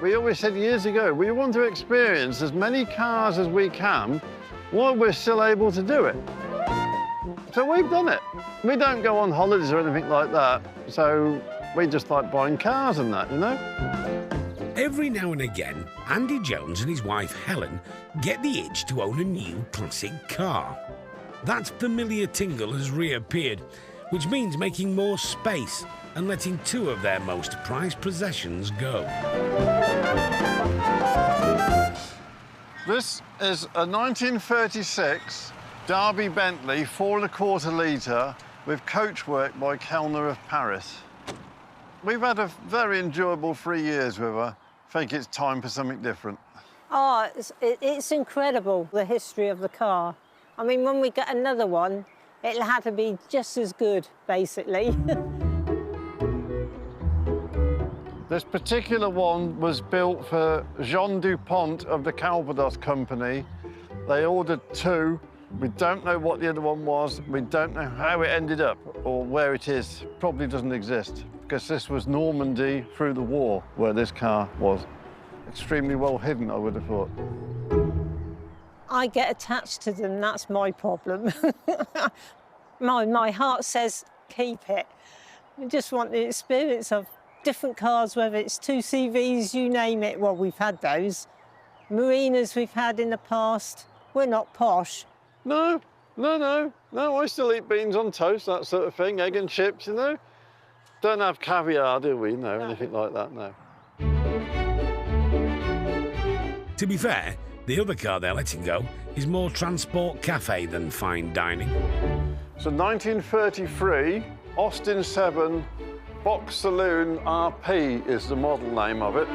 We always said years ago, we want to experience as many cars as we can while we're still able to do it. So we've done it. We don't go on holidays or anything like that, so we just like buying cars and that, you know? Every now and again, Andy Jones and his wife Helen get the itch to own a new classic car. That familiar tingle has reappeared, which means making more space and letting two of their most prized possessions go. This is a 1936 Derby Bentley 4¼ litre with coachwork by Kellner of Paris. We've had a very enjoyable 3 years with her. I think it's time for something different. Oh, it's incredible, the history of the car. I mean, when we get another one, it'll have to be just as good, basically. This particular one was built for Jean Dupont of the Calvados Company. They ordered 2. We don't know what the other one was. We don't know how it ended up or where it is. Probably doesn't exist, because this was Normandy through the war, where this car was. Extremely well hidden, I would have thought. I get attached to them, that's my problem. My heart says keep it. I just want the experience of different cars, whether it's 2CVs, you name it. Well, we've had those. Marinas we've had in the past. We're not posh. No, I still eat beans on toast, that sort of thing, egg and chips, you know. Don't have caviar, do we? No, anything like that, no. To be fair, the other car they're letting go is more transport cafe than fine dining. So 1933, Austin 7, Box Saloon RP is the model name of it.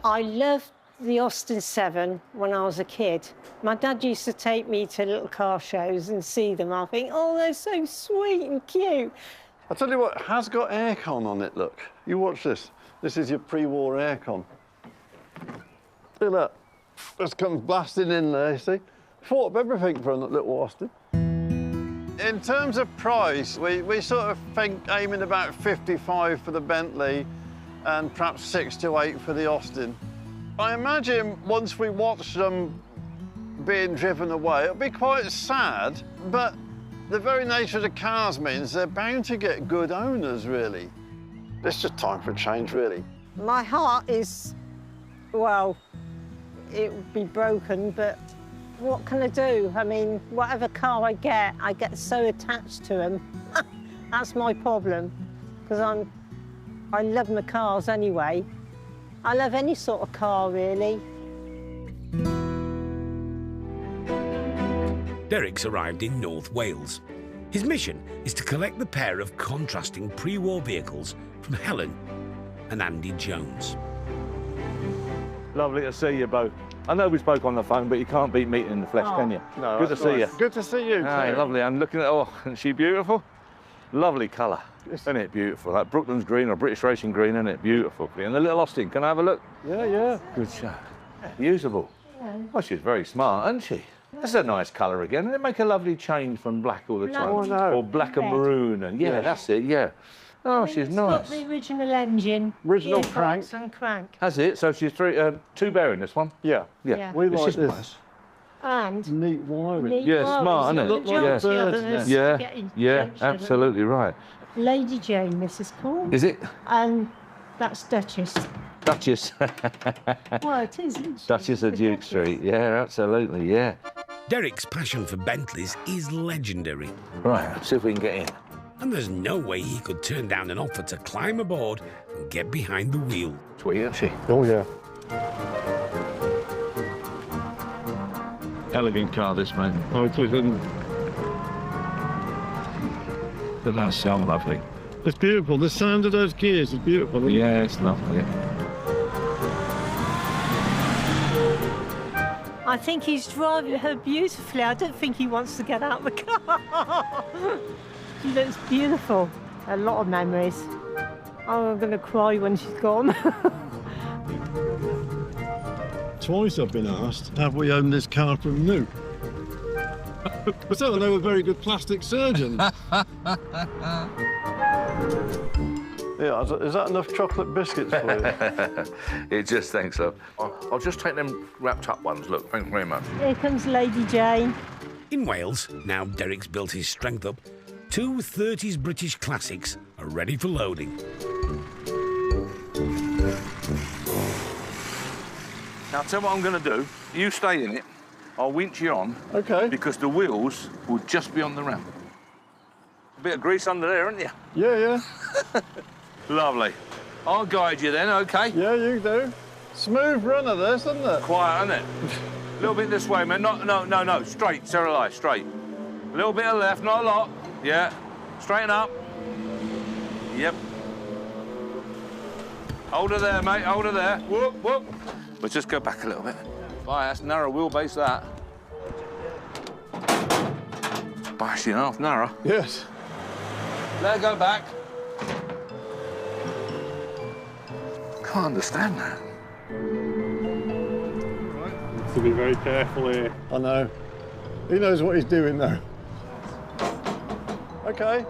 I loved the Austin 7 when I was a kid. My dad used to take me to little car shows and see them. I think, oh, they're so sweet and cute. I'll tell you what, it has got aircon on it, look. You watch this. This is your pre-war aircon. Look at that. Just comes blasting in there, you see. Thought of everything for a little Austin. In terms of price, we sort of think aiming about 55 for the Bentley and perhaps 6 to 8 for the Austin. I imagine once we watch them being driven away, it'll be quite sad, but the very nature of the cars means they're bound to get good owners, really. It's just time for a change, really. My heart is, well, it would be broken, but what can I do? I mean, whatever car I get so attached to them. That's my problem, because I love my cars anyway. I love any sort of car, really. Derek's arrived in North Wales. His mission is to collect the pair of contrasting pre-war vehicles from Helen and Andy Jones. Lovely to see you both. I know we spoke on the phone, but you can't beat meeting in the flesh, can you? No, good to see you. Good to see you, Aye, too. lovely. I'm looking at, oh, isn't she beautiful? Lovely colour. Isn't it beautiful? Like Brooklands green or British Racing green, isn't it? Beautiful. And the little Austin, can I have a look? Yeah. Good shot. Usable. Oh, she's very smart, isn't she? That's a nice colour again. And it make a lovely change from black all the time. Oh, no. Or black and maroon. And yeah, that's it, yeah. Oh, she's nice. It's got the original engine. Original crank. And crank. Has it? So she's 2 bearing this one? Yeah. Yeah. We It's like just this. nice. And Neat wiring. Yeah, smart, isn't it? Look like Yeah. birds, Yeah, absolutely right. Lady Jane, this is called. Is it? And that's Duchess. Duchess. Well, it is, isn't she? Duchess of Duke Street. Yeah, absolutely, yeah. Derek's passion for Bentleys is legendary. Right, let's see if we can get in. And there's no way he could turn down an offer to climb aboard and get behind the wheel. Sweet, isn't she? Oh, yeah. Elegant car, this, mate. Oh, it was but that's so lovely. It's beautiful. The sound of those gears is beautiful. Yeah, it's lovely. I think he's driving her beautifully. I don't think he wants to get out of the car. She looks beautiful. A lot of memories. Oh, I'm going to cry when she's gone. Twice I've been asked, have we owned this car from new? So I know a very good plastic surgeon. Yeah, is that enough chocolate biscuits for you? It just thinks so. I'll just take them wrapped up ones. Look, thanks very much. Here comes Lady Jane. In Wales, now Derek's built his strength up, two 30s British classics are ready for loading. Now, I'll tell you what I'm going to do. You stay in it. I'll winch you on. OK. Because the wheels will just be on the ramp. A bit of grease under there, isn't you? Yeah, yeah. Lovely. I'll guide you then, OK? Yeah, you do. Smooth runner, this, isn't it? Quiet, isn't it? A little bit this way, man. No. Straight, Sarah, straight. A little bit of left, not a lot. Yeah. Straighten up. Yep. Hold her there, mate. Hold her there. Whoop, whoop. We'll just go back a little bit. Bye, that's narrow wheelbase, that. Bashing off, narrow. Yes. Let her go back. Can't understand that. To be very careful here. I know. He knows what he's doing, though. OK.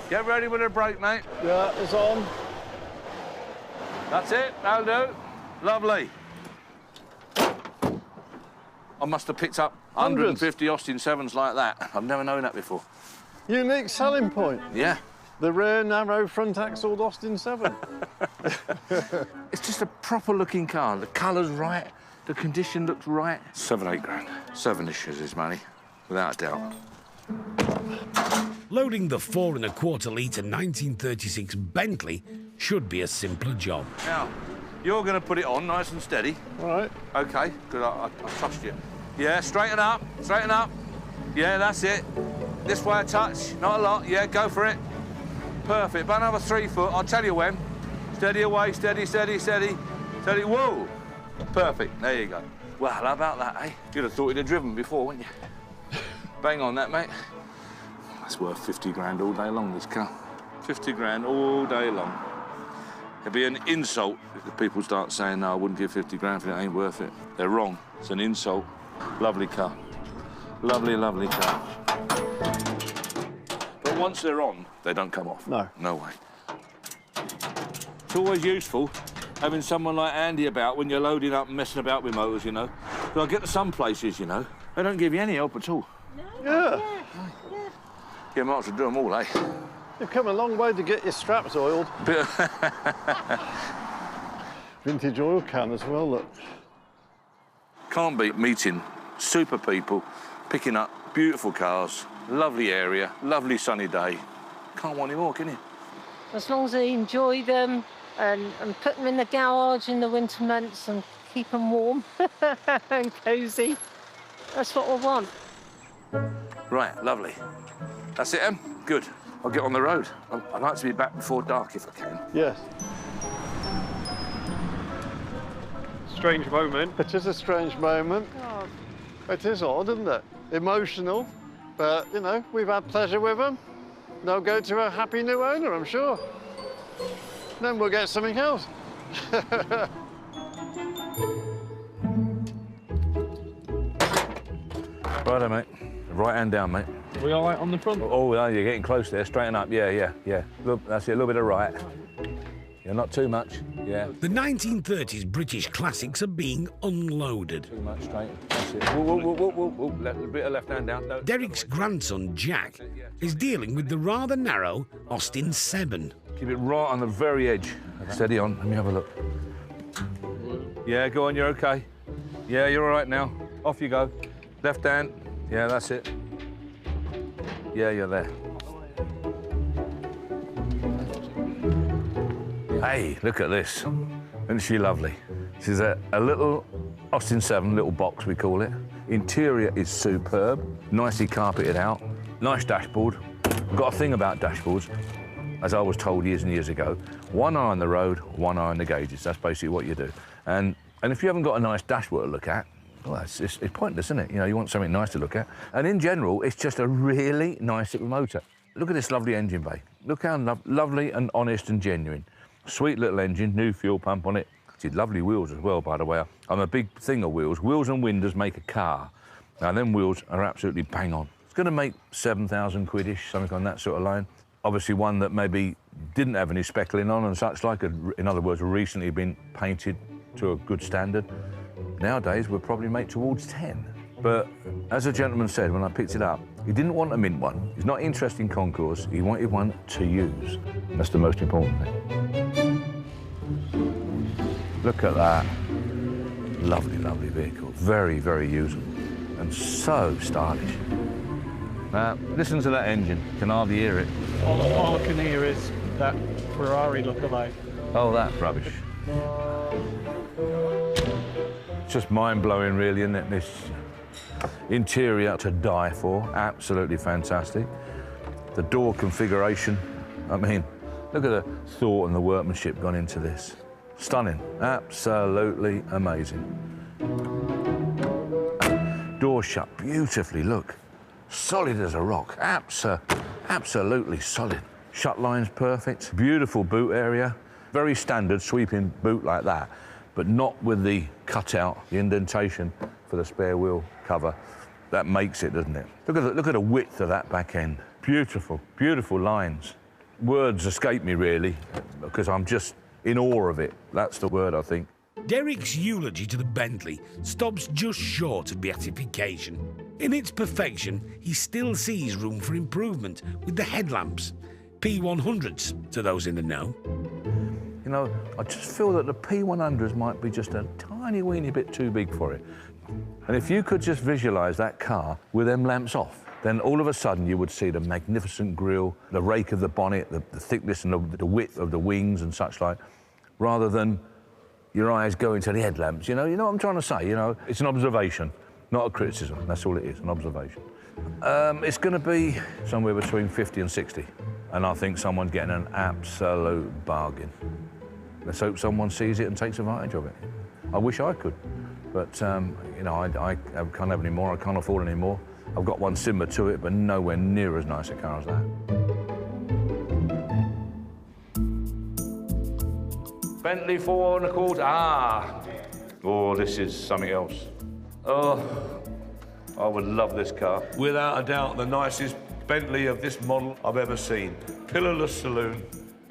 Get ready with her brake, mate. Yeah, it's on. That's it, that'll do. Lovely. I must have picked up 150 Austin 7s like that. I've never known that before. Unique selling point. Yeah. The rare, narrow, front-axled Austin 7. It's just a proper-looking car. The colour's right, the condition looks right. 7, 8 grand. 7-ish is his money, without a doubt. Loading the 4 1/4 litre 1936 Bentley should be a simpler job. Now, you're going to put it on nice and steady. All right. OK, good, I trust you. Yeah, straighten up, straighten up. Yeah, that's it. This way a touch, not a lot. Yeah, go for it. Perfect, about another 3 foot. I'll tell you when. Steady away, steady, steady, steady. Steady, whoa. Perfect, there you go. Well, how about that, eh? You'd have thought you'd have driven before, wouldn't you? Bang on that, mate. That's worth 50 grand all day long, this car. 50 grand all day long. It'd be an insult if people start saying, no, I wouldn't give 50 grand if it ain't worth it. They're wrong. It's an insult. Lovely car. Lovely, lovely car. But once they're on, they don't come off. No. No way. It's always useful having someone like Andy about when you're loading up and messing about with motors, you know. But I get to some places, you know, they don't give you any help at all. Yeah. You might as well do them all, eh? You've come a long way to get your straps oiled. Vintage oil can as well, look. Can't beat meeting super people, picking up beautiful cars, lovely area, lovely sunny day. Can't want any more, can you? As long as I enjoy them and put them in the garage in the winter months and keep them warm and cosy, that's what I want. Right, lovely. That's it, Em? Good. I'll get on the road. I'd like to be back before dark if I can. Yes. Strange moment. It is a strange moment. God. It is odd, isn't it? Emotional, but, you know, we've had pleasure with them. They'll go to a happy new owner, I'm sure. Then we'll get something else. Righto, mate. Right hand down, mate. We all right on the front? Oh, yeah, you're getting close there. Straighten up. Yeah. Look, that's it. A little bit of right. Yeah, not too much. Yeah. The 1930s British classics are being unloaded. Too much straight. That's it. Whoa. A bit of left hand down. No. Derek's grandson, Jack, is dealing with the rather narrow Austin 7. Keep it right on the very edge. Steady on. Let me have a look. Yeah, go on. You're OK. Yeah, you're all right now. Off you go. Left hand. Yeah, that's it. Yeah, you're there. Hey, look at this. Isn't she lovely? This is a little Austin 7, little box, we call it. Interior is superb, nicely carpeted out, nice dashboard. Got a thing about dashboards, as I was told years and years ago. One eye on the road, one eye on the gauges. That's basically what you do. And if you haven't got a nice dashboard to look at, well, it's pointless, isn't it? You know, you want something nice to look at. And in general, it's just a really nice little motor. Look at this lovely engine bay. Look how lovely and honest and genuine. Sweet little engine, new fuel pump on it. It's lovely wheels as well, by the way. I'm a big thing of wheels. Wheels and windows make a car. Now, them wheels are absolutely bang on. It's going to make 7,000 quid-ish, something on that sort of line. Obviously one that maybe didn't have any speckling on and such like, in other words, recently been painted to a good standard. Nowadays, we'll probably make towards 10. But as a gentleman said when I picked it up, he didn't want a mint one. He's not interested in concours. He wanted one to use. And that's the most important thing. Look at that. Lovely, lovely vehicle. Very, very usable. And so stylish. Now, listen to that engine. You can hardly hear it. All I can hear is that Ferrari look-alike. Oh, that's rubbish. It's just mind-blowing, really, isn't it? This interior to die for. Absolutely fantastic. The door configuration. I mean, look at the thought and the workmanship gone into this. Stunning. Absolutely amazing. Door shut beautifully, look. Solid as a rock. Absolutely solid. Shut line's perfect. Beautiful boot area. Very standard sweeping boot like that, but not with the cutout, the indentation for the spare wheel cover. That makes it, doesn't it? Look at the width of that back end. Beautiful, beautiful lines. Words escape me, really, because I'm just in awe of it. That's the word, I think. Derek's eulogy to the Bentley stops just short of beatification. In its perfection, he still sees room for improvement with the headlamps. P100s, to those in the know. You know, I just feel that the P100s might be just a tiny weeny bit too big for it. And if you could just visualise that car with them lamps off, then all of a sudden you would see the magnificent grille, the rake of the bonnet, the thickness and the width of the wings and such like, rather than your eyes going to the headlamps. You know what I'm trying to say? You know, it's an observation, not a criticism. That's all it is, an observation. It's going to be somewhere between 50 and 60, and I think someone's getting an absolute bargain. Let's hope someone sees it and takes advantage of it. I wish I could, but you know, I can't have any more. I can't afford any more. I've got one similar to it, but nowhere near as nice a car as that. Bentley 4 1/4. Ah! Oh, this is something else. Oh, I would love this car. Without a doubt, the nicest Bentley of this model I've ever seen. Pillarless saloon.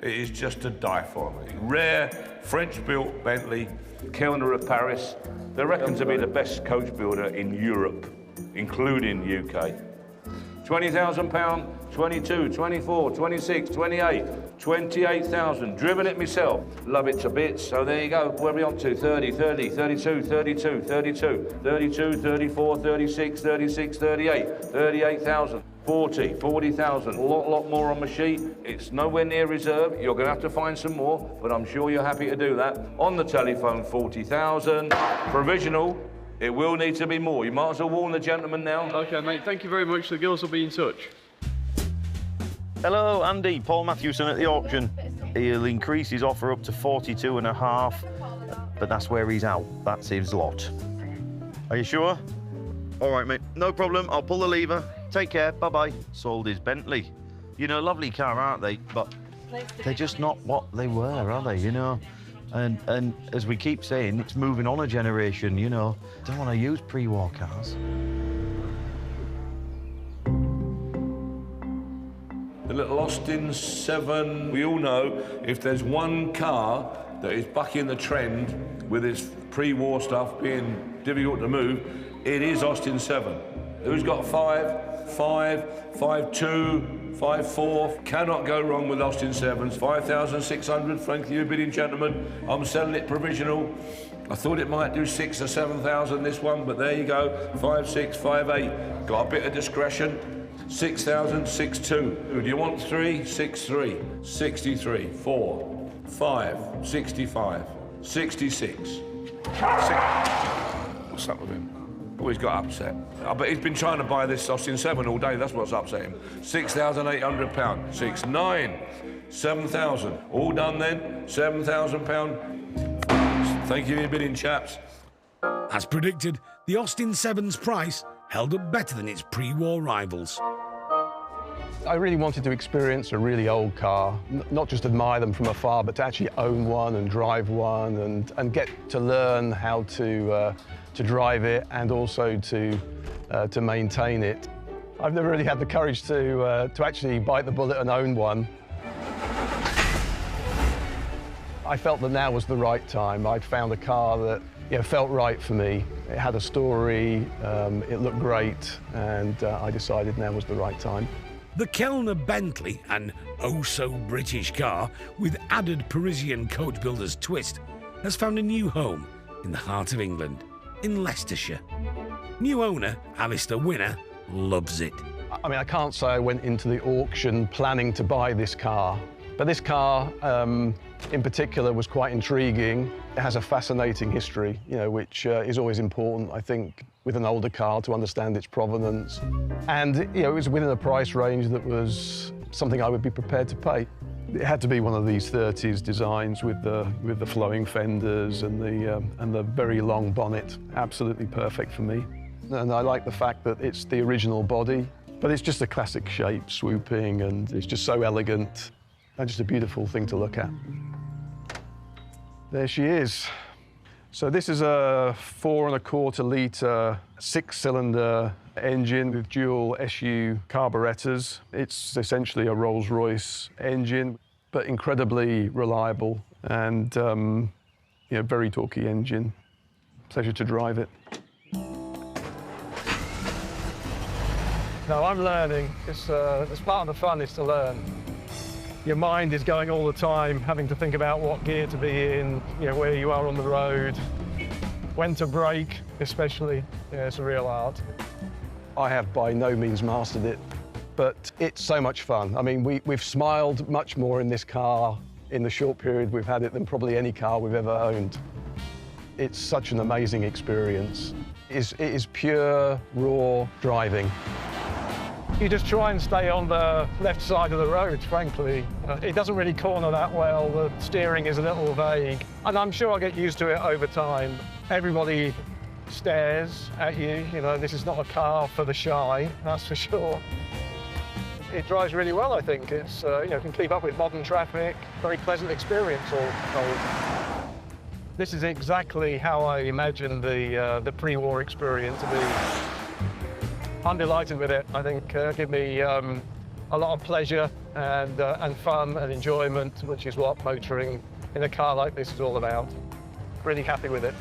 It is just to die for. Rare French-built Bentley, Kellner of Paris. They're reckoned to be the best coach builder in Europe, including UK. £20,000, 22, 24, 26, 28, 28,000. Driven it myself. Love it to bits. So there you go. Where are we on to? 30, 30, 32, 32, 32, 32, 34, 36, 36, 38, 38,000. 40, 40,000, a lot more on my sheet. It's nowhere near reserve. You're going to have to find some more, but I'm sure you're happy to do that. On the telephone, 40,000. Provisional, it will need to be more. You might as well warn the gentleman now. OK, mate, thank you very much. The girls will be in touch. Hello, Andy. Paul Matthewson at the auction. He'll increase his offer up to 42.5, but that's where he's out. That's his lot. Are you sure? All right, mate. No problem. I'll pull the lever. Take care, bye-bye. Sold his Bentley. You know, lovely car, aren't they? But they're just not what they were, are they, you know? And as we keep saying, it's moving on a generation, you know. Don't want to use pre-war cars. The little Austin 7, we all know if there's one car that is bucking the trend with its pre-war stuff being difficult to move, it is Austin 7. Who's got 5, 5.2, 5.4? Cannot go wrong with Austin 7s. 5,600, thank you, bidding gentlemen. I'm selling it provisional. I thought it might do 6,000 or 7,000, this one, but there you go. 5.6, 5.8. Got a bit of discretion. 6,000, 6.2. Do you want 3? 6.3. 63, 4, 5, 65, 66. What's up with him? Oh, he's got upset. I bet he's been trying to buy this Austin 7 all day. That's what's upset him. £6,800. 6.9. 7,000. All done then. £7,000. Thank you for your bidding, chaps. As predicted, the Austin 7's price held up better than its pre-war rivals. I really wanted to experience a really old car, not just admire them from afar, but to actually own one and drive one and get to learn how to drive it and also to maintain it. I've never really had the courage to actually bite the bullet and own one. I felt that now was the right time. I'd found a car that felt right for me. It had a story, it looked great, and I decided now was the right time. The Kellner Bentley, an oh-so-British car with added Parisian coach builder's twist, has found a new home in the heart of England, in Leicestershire. New owner, Alistair Winner, loves it. I mean, I can't say I went into the auction planning to buy this car, but this car in particular was quite intriguing. It has a fascinating history, which is always important, I think, with an older car to understand its provenance. And, it was within a price range that was something I would be prepared to pay. It had to be one of these 30s designs with the flowing fenders and the very long bonnet. Absolutely perfect for me. And I like the fact that it's the original body, but it's just a classic shape, swooping, and it's just so elegant and just a beautiful thing to look at. There she is. So this is a 4¼ litre, 6-cylinder engine with dual SU carburettors. It's essentially a Rolls-Royce engine, but incredibly reliable and very torquey engine. Pleasure to drive it. No, I'm learning. It's part of the fun is to learn. Your mind is going all the time, having to think about what gear to be in, where you are on the road, when to brake, especially. Yeah, it's a real art. I have by no means mastered it, but it's so much fun. I mean, we've smiled much more in this car in the short period we've had it than probably any car we've ever owned. It's such an amazing experience. It is pure, raw driving. You just try and stay on the left side of the road, frankly. It doesn't really corner that well, the steering is a little vague, and I'm sure I'll get used to it over time. Everybody stares at you, this is not a car for the shy, that's for sure. It drives really well, I think. It's, can keep up with modern traffic, very pleasant experience all told. This is exactly how I imagined the pre-war experience to be. I'm delighted with it. I think it'll give me a lot of pleasure and fun and enjoyment, which is what motoring in a car like this is all about. Really happy with it.